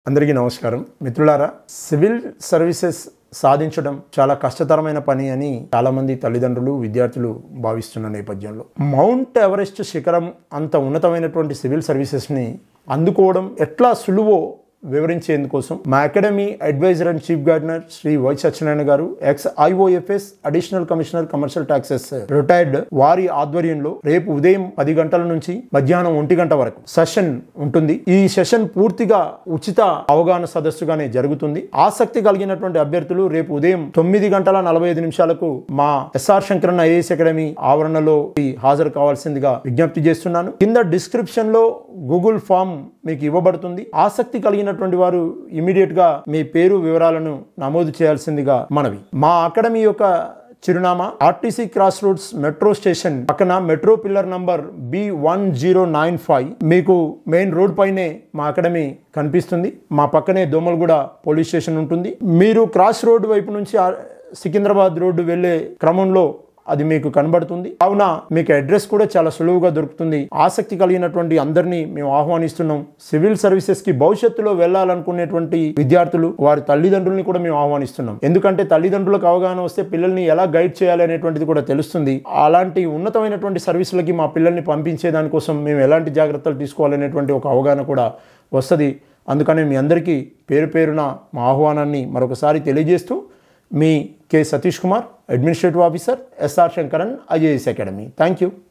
అందరికీ నమస్కారం మిత్రులారా సివిల్ సర్వీసెస్ సాధించడం చాలా కష్టతరమైన పని అని చాలా మంది తల్లిదండ్రులు విద్యార్థులు భావిస్తున్న నేపథ్యంలో మౌంట్ ఎవరెస్ట్ శిఖరం అంత ఉన్నతమైనటువంటి సివిల్ సర్వీసెస్ ని అందుకోవడం ఎట్లా సులువో వివరించేందుకోసం మా academy adviser and chief gardener Shri Y Satyanarayana garu ex IOFS additional commissioner commercial taxes retired వారి ఆధ్వర్యంలో రేపు ఉదయం 10 గంటల నుంచి మధ్యాహ్నం 1 గంట వరకు సెషన్ ఉంటుంది. ఈ సెషన్ పూర్తిగా ఉచిత అవగాహన సదస్సుగానే జరుగుతుంది. ఆసక్తి కలిగినటువంటి అభ్యర్థులు రేపు ఉదయం 9:45 మా ఎస్ఆర్ శంకరన్ ఐఏఎస్ అకాడమీ ఆవరణలో హాజరు కావాల్సిందిగా విజ్ఞప్తి చేస్తున్నాను. కింద డిస్క్రిప్షన్ లో గూగుల్ ఫామ్ మీకు ఇవ్వబడుతుంది. ఆసక్తి కలిగినటువంటి వారు ఇమీడియట్ గా మీ పేరు వివరాలను నమోదు చేయాల్సిందిగా మనవి. మా అకాడమీ యొక్క చిరునామా RTC cross roads metro station పక్కన మెట్రో పిల్లర్ నంబర్ B1095. మీకు మెయిన్ రోడ్ పైనే మా అకాడమీ కనిపిస్తుంది. మా పక్కనే దోమలగూడ పోలీస్ స్టేషన్ ఉంటుంది. మీరు క్రాస్ రోడ్ వైపు నుంచి సికింద్రాబాద్ రోడ్డు వెళ్లే క్రమంలో అది మీకు కనబడుతుంది. కావున మీకు అడ్రస్ కూడా చాలా సులువుగా దొరుకుతుంది. ఆసక్తి కలిగినటువంటి అందరినీ మేము ఆహ్వానిస్తున్నాం. సివిల్ సర్వీసెస్ కి భవిష్యత్తులో వెళ్లాలనుకునేటువంటి విద్యార్థులు వారి తల్లిదండ్రుల్ని కూడా మేము ఆహ్వానిస్తున్నాం. ఎందుకంటే తల్లిదండ్రులకు అవగాహన వస్తే పిల్లల్ని ఎలా గైడ్ చేయాలి అనేటువంటిది కూడా తెలుస్తుంది. అలాంటి ఉన్నతమైనటువంటి సర్వీసులకి మా పిల్లల్ని పంపించే దానికోసం మేము ఎలాంటి జాగ్రత్తలు తీసుకోవాలనేటువంటి ఒక అవగాహన కూడా వస్తుంది. అందుకని మీ అందరికీ పేరు పేరున మా ఆహ్వానాన్ని మరొకసారి తెలియజేస్తూ మీ K Satish Kumar, administrative officer, SR Sankaran IAS academy. Thank you.